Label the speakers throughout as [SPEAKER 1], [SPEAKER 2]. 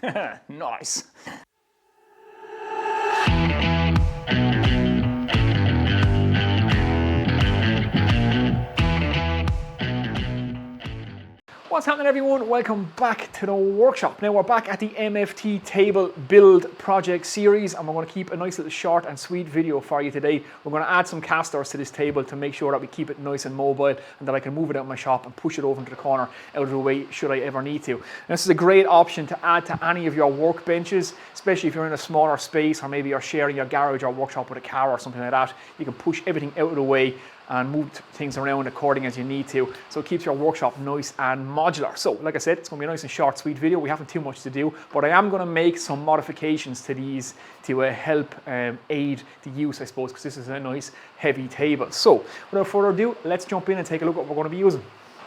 [SPEAKER 1] Nice. What's happening, everyone? Welcome back to the workshop. Now we're back at the MFT table build project series, and we're going to keep a nice little short and sweet video for you today. We're going to add some castors to this table to make sure that we keep it nice and mobile and that I can move it out of my shop and push it over into the corner out of the way should I ever need to. And this is a great option to add to any of your workbenches, especially if you're in a smaller space or maybe you're sharing your garage or workshop with a car or something like that. You can push everything out of the way and move things around according as you need to, so it keeps your workshop nice and modular. So like I said, it's going to be a nice and short sweet video. We haven't too much to do, but I am going to make some modifications to these to help aid the use, I suppose, because this is a nice heavy table. So without further ado, let's jump in and take a look at what we're going to be using.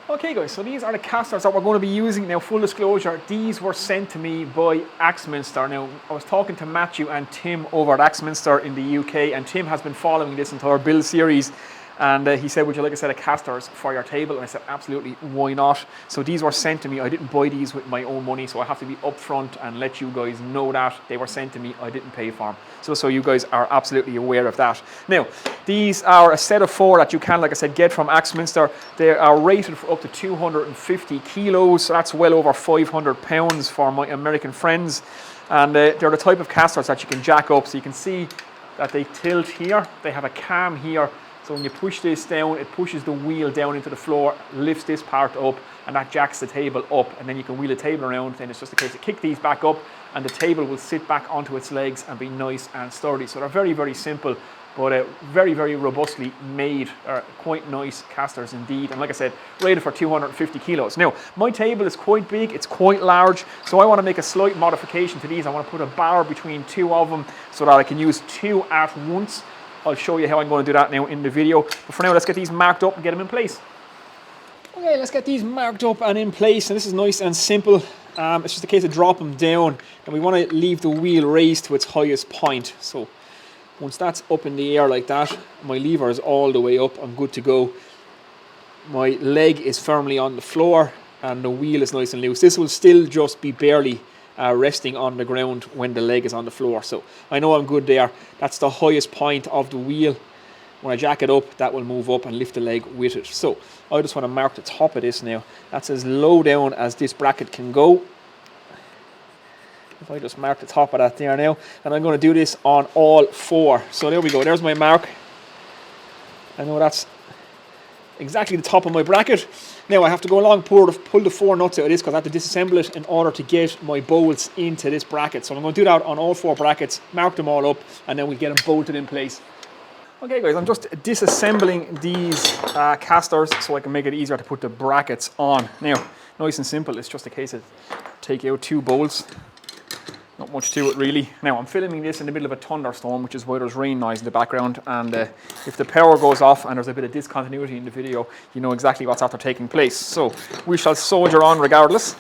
[SPEAKER 1] Okay guys, so these are the castors that we're going to be using. Now, full disclosure, these were sent to me by Axminster. Now, I was talking to Matthew and Tim over at Axminster in the UK, and Tim has been following this entire build series. And he said, would you like a set of castors for your table? And I said, absolutely, why not? So these were sent to me. I didn't buy these with my own money, so I have to be upfront and let you guys know that they were sent to me. I didn't pay for them. So you guys are absolutely aware of that. Now, these are a set of 4 that you can, like I said, get from Axminster. They are rated for up to 250 kilos, so that's well over 500 pounds for my American friends. And they're the type of castors that you can jack up. So you can see that they tilt here. They have a cam here. So when you push this down, it pushes the wheel down into the floor, lifts this part up, and that jacks the table up, and then you can wheel the table around. Then it's just a case of kick these back up, and the table will sit back onto its legs and be nice and sturdy. So they're very, very simple, but very, very robustly made, quite nice castors indeed. And like I said, rated for 250 kilos. Now, my table is quite big, it's quite large, so I want to make a slight modification to these. I want to put a bar between 2 of them so that I can use 2 at once. I'll show you how I'm going to do that now in the video. But for now, let's get these marked up and get them in place. Okay, let's get these marked up and in place. And this is nice and simple. It's just a case of dropping them down. And we want to leave the wheel raised to its highest point. So once that's up in the air like that, my lever is all the way up. I'm good to go. My leg is firmly on the floor and the wheel is nice and loose. This will still just be barely resting on the ground when the leg is on the floor. So I know I'm good there. That's the highest point of the wheel. When I jack it up, that will move up and lift the leg with it. So I just want to mark the top of this now. That's as low down as this bracket can go. If I just mark the top of that there now, and I'm going to do this on all 4. So there we go. There's my mark. I know that's exactly the top of my bracket. Now I have to go along, pull the 4 nuts out of this because I have to disassemble it in order to get my bolts into this bracket. So I'm going to do that on all 4 brackets, mark them all up, and then we'll get them bolted in place. Okay guys, I'm just disassembling these castors so I can make it easier to put the brackets on. Now, nice and simple, it's just a case of take out 2 bolts. Not much to it really. Now I'm filming this in the middle of a thunderstorm, which is why there's rain noise in the background, and if the power goes off and there's a bit of discontinuity in the video, you know exactly what's after taking place. So we shall soldier on regardless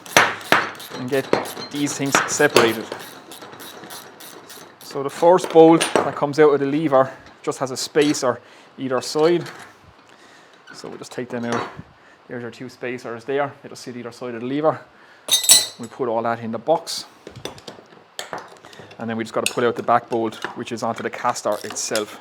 [SPEAKER 1] and get these things separated. So the first bolt that comes out of the lever just has a spacer either side. So we'll just take them out. There's your 2 spacers there. It'll sit either side of the lever. We put all that in the box. And then we just got to pull out the back bolt, which is onto the castor itself.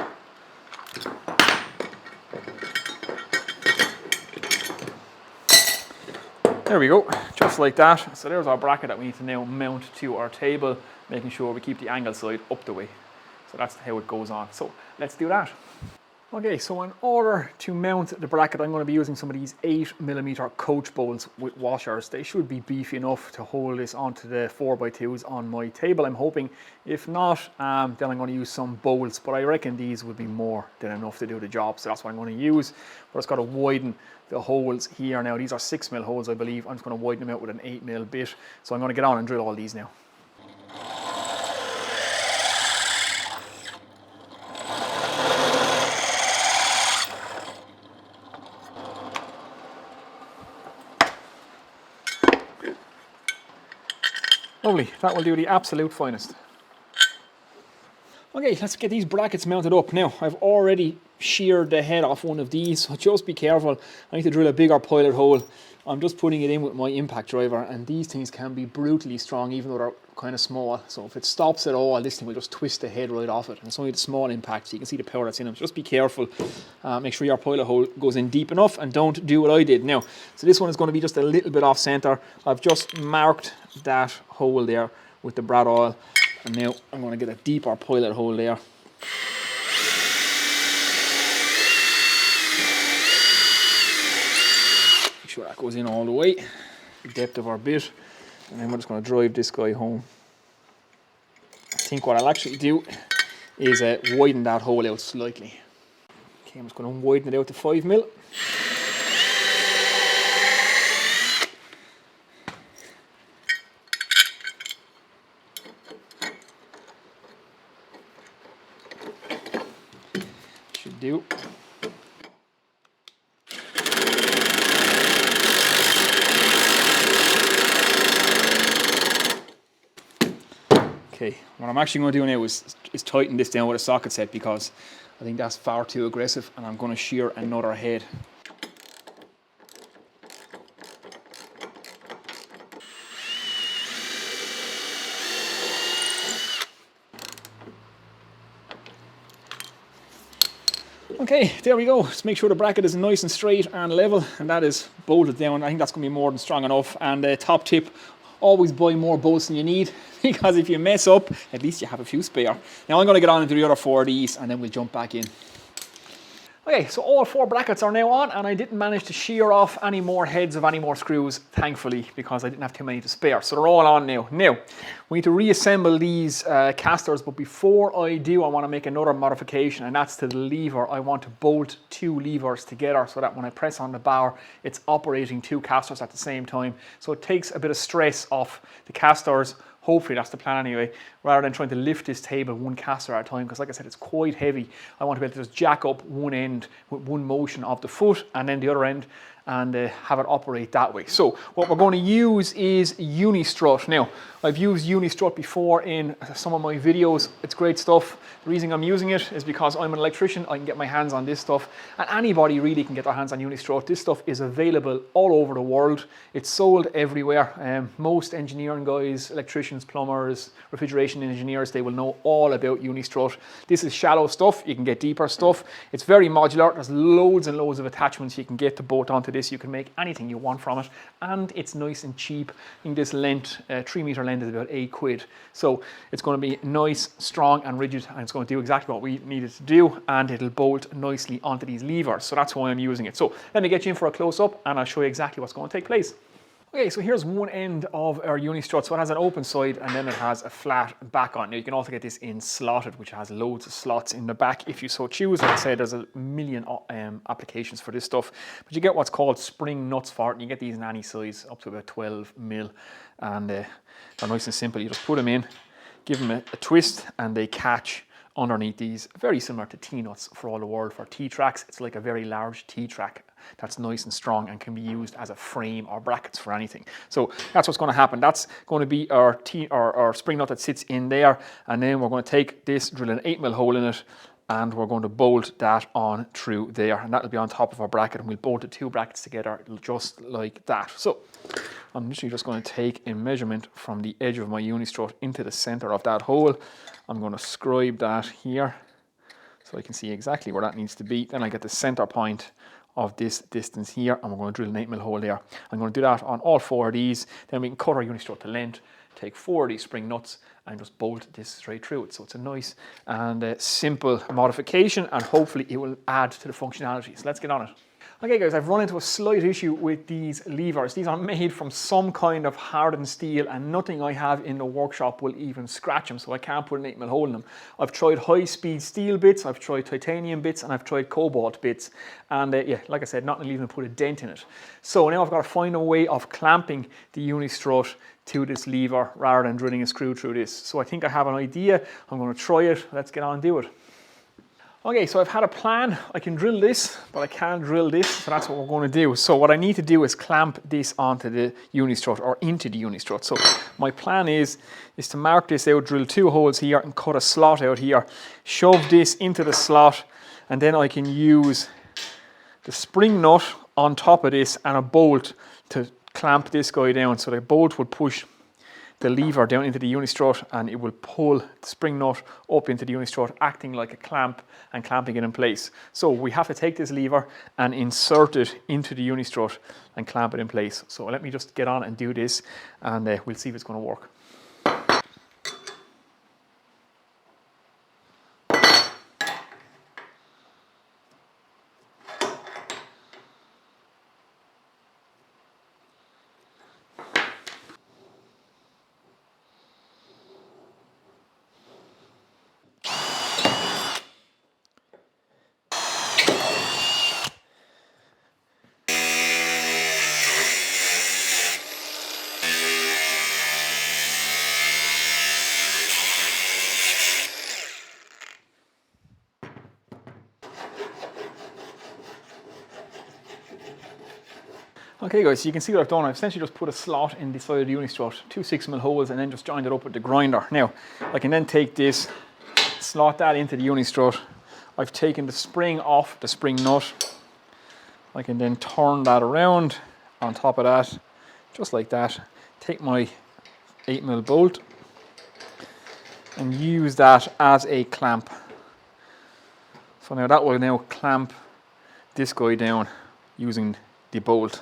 [SPEAKER 1] There we go, just like that. So there's our bracket that we need to now mount to our table, making sure we keep the angle side up the way. So that's how it goes on. So let's do that. Okay, so in order to mount the bracket, I'm going to be using some of these 8mm coach bolts with washers. They should be beefy enough to hold this onto the 4x2s on my table, I'm hoping. If not, then I'm going to use some bolts, but I reckon these would be more than enough to do the job, so that's what I'm going to use. But it's got to widen the holes here now. These are 6mm holes, I believe. I'm just going to widen them out with an 8mm bit. So I'm going to get on and drill all these now. Lovely, that will do the absolute finest. Okay, let's get these brackets mounted up. Now, I've already sheared the head off one of these, so just be careful. I need to drill a bigger pilot hole. I'm just putting it in with my impact driver, and these things can be brutally strong even though they're kind of small. So if it stops at all, this thing will just twist the head right off it. And it's only the small impact, so you can see the power that's in them. So just be careful. Make sure your pilot hole goes in deep enough, and don't do what I did. Now, so this one is going to be just a little bit off center. I've just marked that hole there with the brad oil. And now I'm going to get a deeper pilot hole there. Make sure that goes in all the way, the depth of our bit. And then we're just going to drive this guy home. I think what I'll actually do is widen that hole out slightly. Okay, I'm just going to widen it out to 5 mil. Should do. Okay, what I'm actually going to do now is tighten this down with a socket set, because I think that's far too aggressive, and I'm going to shear another head. Okay, there we go. Just make sure the bracket is nice and straight and level, and that is bolted down. I think that's going to be more than strong enough. And top tip, always buy more bolts than you need, because if you mess up, at least you have a few spare. Now I'm going to get on into the other 4 of these, and then we'll jump back in. Okay, so all 4 brackets are now on, and I didn't manage to shear off any more heads of any more screws, thankfully, because I didn't have too many to spare. So they're all on now. Now, we need to reassemble these castors, but before I do, I want to make another modification, and that's to the lever. I want to bolt 2 levers together so that when I press on the bar, it's operating 2 castors at the same time. So it takes a bit of stress off the castors. Hopefully that's the plan anyway, rather than trying to lift this table 1 caster at a time, because like I said, it's quite heavy. I want to be able to just jack up one end with one motion of the foot and then the other end, and have it operate that way. So what we're going to use is UniStrut. Now, I've used UniStrut before in some of my videos. It's great stuff. The reason I'm using it is because I'm an electrician. I can get my hands on this stuff, and anybody really can get their hands on UniStrut. This stuff is available all over the world. It's sold everywhere. Most engineering guys, electricians, plumbers, refrigeration engineers, they will know all about UniStrut. This is shallow stuff. You can get deeper stuff. It's very modular. There's loads and loads of attachments you can get to bolt onto this. You can make anything you want from it, and it's nice and cheap. I think this length, 3 meter length, is about £8. So it's going to be nice, strong and rigid, and it's going to do exactly what we need it to do, and it'll bolt nicely onto these levers. So that's why I'm using it. So let me get you in for a close-up, and I'll show you exactly what's going to take place. Okay, so here's one end of our UniStrut. So it has an open side, and then it has a flat back on. Now you can also get this in slotted, which has loads of slots in the back if you so choose. Like I said, there's a million applications for this stuff, but you get what's called spring nuts for it, and you get these in any size up to about 12 mil, and they're nice and simple. You just put them in, give them a twist, and they catch underneath these. Very similar to T-nuts for all the world. For T-tracks, it's like a very large T-track that's nice and strong and can be used as a frame or brackets for anything. So that's what's going to happen. That's going to be our spring nut that sits in there, and then we're going to take this, drill an 8 mil hole in it, and we're going to bolt that on through there, and that'll be on top of our bracket, and we'll bolt the 2 brackets together just like that. So I'm literally just going to take a measurement from the edge of my UniStrut into the center of that hole. I'm going to scribe that here so I can see exactly where that needs to be. Then I get the center point of this distance here, and we're going to drill an 8 mil hole there. I'm going to do that on all 4 of these. Then we can cut our UniStrut to length, take 4 of these spring nuts, and just bolt this straight through it. So it's a nice and simple modification, and hopefully it will add to the functionality. So let's get on it. Okay guys, I've run into a slight issue with these levers. These are made from some kind of hardened steel, and nothing I have in the workshop will even scratch them, so I can't put an 8 mil hole in them. I've tried high-speed steel bits, I've tried titanium bits, and I've tried cobalt bits, and yeah, like I said, nothing will even put a dent in it. So now I've got to find a way of clamping the UniStrut to this lever rather than drilling a screw through this. So I think I have an idea. I'm going to try it. Let's get on and do it. Okay, so I've had a plan. I can drill this, but I can't drill this, so that's what we're going to do. So what I need to do is clamp this onto the UniStrut or into the UniStrut. So my plan is to mark this out, drill 2 holes here and cut a slot out here, shove this into the slot, and then I can use the spring nut on top of this and a bolt to clamp this guy down. So the bolt would push the lever down into the UniStrut and it will pull the spring nut up into the UniStrut, acting like a clamp and clamping it in place. So we have to take this lever and insert it into the UniStrut and clamp it in place. So let me just get on and do this, and we'll see if it's going to work. Okay guys, so you can see what I've done. I've essentially just put a slot in the side of the UniStrut, 2 6mm holes, and then just joined it up with the grinder. Now, I can then take this, slot that into the UniStrut. I've taken the spring off the spring nut. I can then turn that around on top of that, just like that. Take my 8mm bolt and use that as a clamp. So now that will now clamp this guy down using the bolt,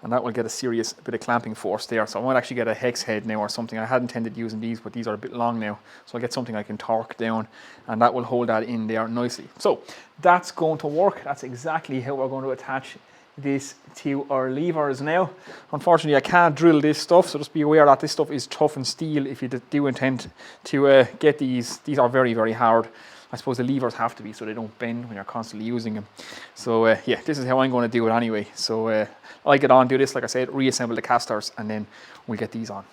[SPEAKER 1] and that will get a serious bit of clamping force there. So I might actually get a hex head now or something. I hadn't intended using these, but these are a bit long now, so I'll get something I can torque down, and that will hold that in there nicely. So that's going to work. That's exactly how we're going to attach this to our levers now. Unfortunately, I can't drill this stuff, so just be aware that this stuff is tough and steel if you do intend to get these. These are very, very hard. I suppose the levers have to be so they don't bend when you're constantly using them. So yeah, this is how I'm going to do it anyway. So I'll get on, do this, like I said, reassemble the castors, and then we'll get these on.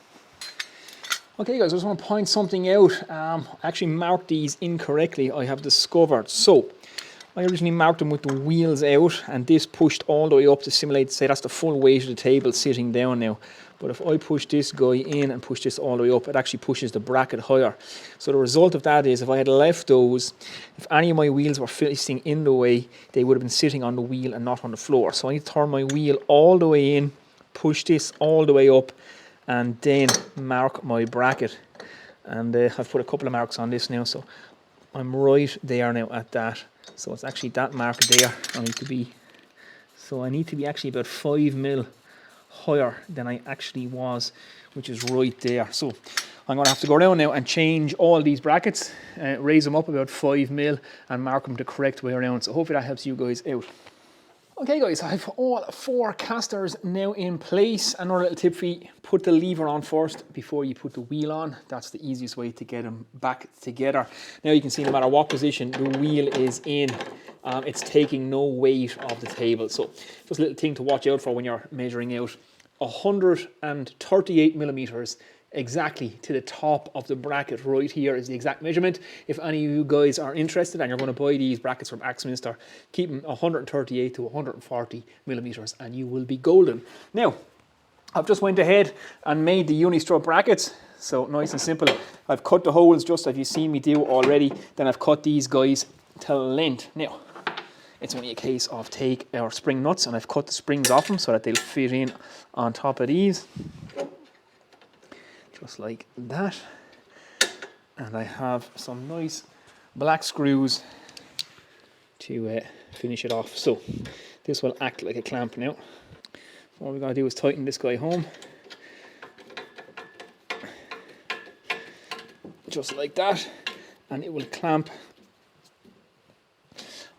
[SPEAKER 1] Okay guys, I just want to point something out. I actually marked these incorrectly, I have discovered. So I originally marked them with the wheels out, and this pushed all the way up to simulate, say that's the full weight of the table sitting down now. But if I push this guy in and push this all the way up, it actually pushes the bracket higher. So the result of that is, if I had left those, if any of my wheels were facing in the way, they would have been sitting on the wheel and not on the floor. So I need to turn my wheel all the way in, push this all the way up, and then mark my bracket. And I've put a couple of marks on this now, so I'm right there now at that. So it's actually that mark there I need to be. So I need to be actually about 5mm higher than I actually was, which is right there. So I'm going to have to go around now and change all these brackets, raise them up about 5mm and mark them the correct way around. So hopefully that helps you guys out. Okay guys, I have all 4 castors now in place. Another little tip for you, put the lever on first before you put the wheel on. That's the easiest way to get them back together. Now you can see no matter what position the wheel is in, it's taking no weight off the table. So just a little thing to watch out for when you're measuring out. 138mm exactly to the top of the bracket right here is the exact measurement. If any of you guys are interested and you're going to buy these brackets from Axminster, keep them 138 to 140mm and you will be golden. Now, I've just went ahead and made the UniStrut brackets. So nice and simple. I've cut the holes just as you've seen me do already. Then I've cut these guys to length. Now, it's only a case of take our spring nuts, and I've cut the springs off them so that they'll fit in on top of these. Just like that. And I have some nice black screws to finish it off. So this will act like a clamp now. All we're going to do is tighten this guy home. Just like that. And it will clamp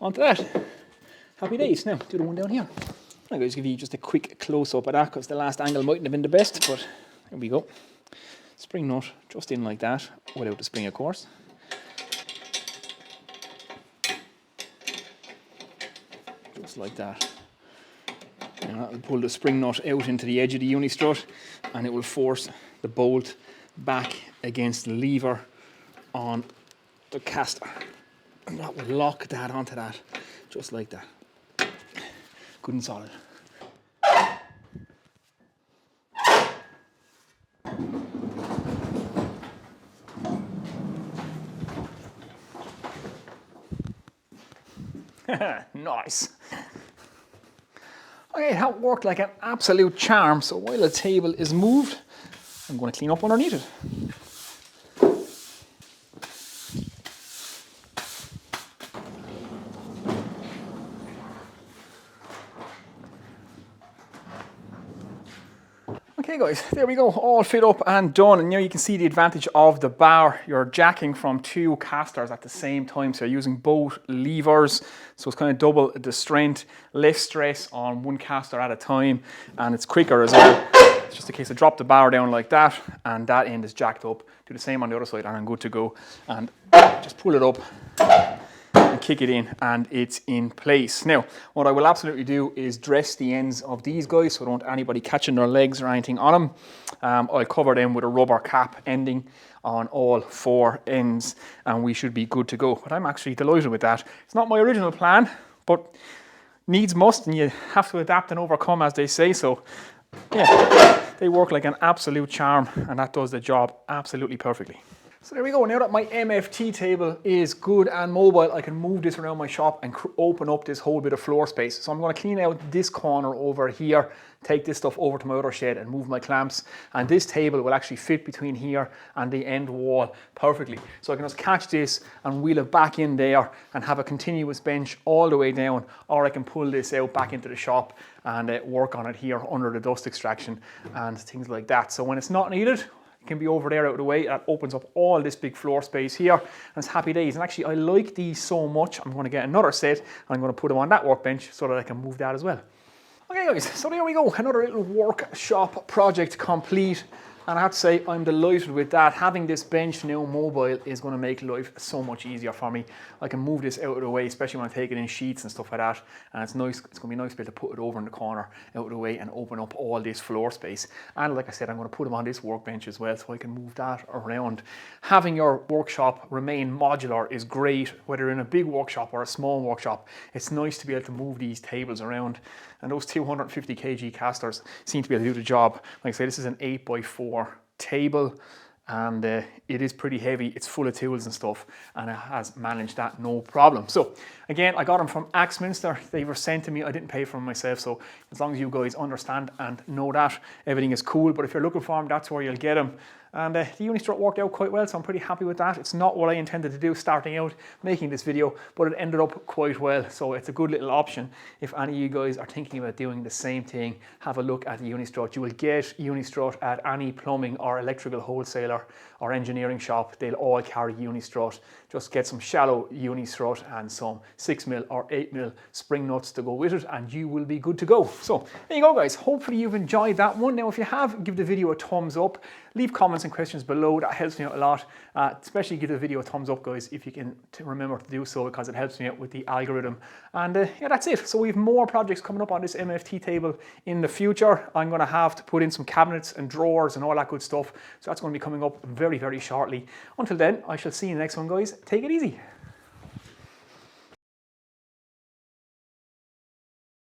[SPEAKER 1] onto that. Happy days. Now do the one down here. I'm going to give you just a quick close up of that because the last angle mightn't have been the best, but here we go. Spring nut just in like that, without the spring of course. Just like that. And that will pull the spring nut out into the edge of the UniStrut, and it will force the bolt back against the lever on the caster. And that will lock that onto that, just like that. Good and solid. Nice. Okay, that worked like an absolute charm. So while the table is moved, I'm going to clean up underneath it. Okay guys, there we go, all fit up and done. And now you can see the advantage of the bar. You're jacking from 2 castors at the same time, so you're using both levers, so it's kind of double the strength, less stress on one caster at a time, and it's quicker as well. It's just a case of drop the bar down like that, and that end is jacked up. Do the same on the other side, and I'm good to go. And just pull it up and kick it in, and it's in place. Now, what I will absolutely do is dress the ends of these guys so I don't want anybody catching their legs or anything on them. I'll cover them with a rubber cap ending on all 4 ends, and we should be good to go. But I'm actually delighted with that. It's not my original plan, but needs must, and you have to adapt and overcome, as they say. So yeah, they work like an absolute charm, and that does the job absolutely perfectly. So there we go. Now that my MFT table is good and mobile, I can move this around my shop and open up this whole bit of floor space. So I'm going to clean out this corner over here, take this stuff over to my other shed and move my clamps. And this table will actually fit between here and the end wall perfectly. So I can just catch this and wheel it back in there and have a continuous bench all the way down, or I can pull this out back into the shop and work on it here under the dust extraction and things like that. So when it's not needed, it can be over there out of the way. That opens up all this big floor space here, and it's happy days. And actually, I like these so much, I'm going to get another set, and I'm going to put them on that workbench so that I can move that as well. Okay guys, so there we go, another little workshop project complete. And I have to say, I'm delighted with that. Having this bench now mobile is going to make life so much easier for me. I can move this out of the way, especially when I take it in sheets and stuff like that. And it's nice. It's going to be nice to be able to put it over in the corner, out of the way, and open up all this floor space. And like I said, I'm going to put them on this workbench as well, so I can move that around. Having your workshop remain modular is great, whether in a big workshop or a small workshop. It's nice to be able to move these tables around. And those 250 kg casters seem to be able to do the job. Like I say, this is an 8x4 table, and it is pretty heavy. It's full of tools and stuff, and it has managed that no problem. So again, I got them from Axminster. They were sent to me. I didn't pay for them myself. So as long as you guys understand and know that, everything is cool. But if you're looking for them, that's where you'll get them. And the UniStrut worked out quite well, so I'm pretty happy with that. It's not what I intended to do starting out making this video, but it ended up quite well. So it's a good little option. If any of you guys are thinking about doing the same thing, have a look at the UniStrut. You will get UniStrut at any plumbing or electrical wholesaler or engineering shop. They'll all carry UniStrut. Just get some shallow UniStrut and some 6mm or 8mm spring nuts to go with it, and you will be good to go. So there you go guys. Hopefully you've enjoyed that one. Now if you have, give the video a thumbs up. Leave comments and questions below. That helps me out a lot. Especially give the video a thumbs up guys if you can remember to do so, because it helps me out with the algorithm. And yeah, that's it. So we have more projects coming up on this MFT table in the future. I'm going to have to put in some cabinets and drawers and all that good stuff. So that's going to be coming up very, very shortly. Until then, I shall see you in the next one guys. Take it easy.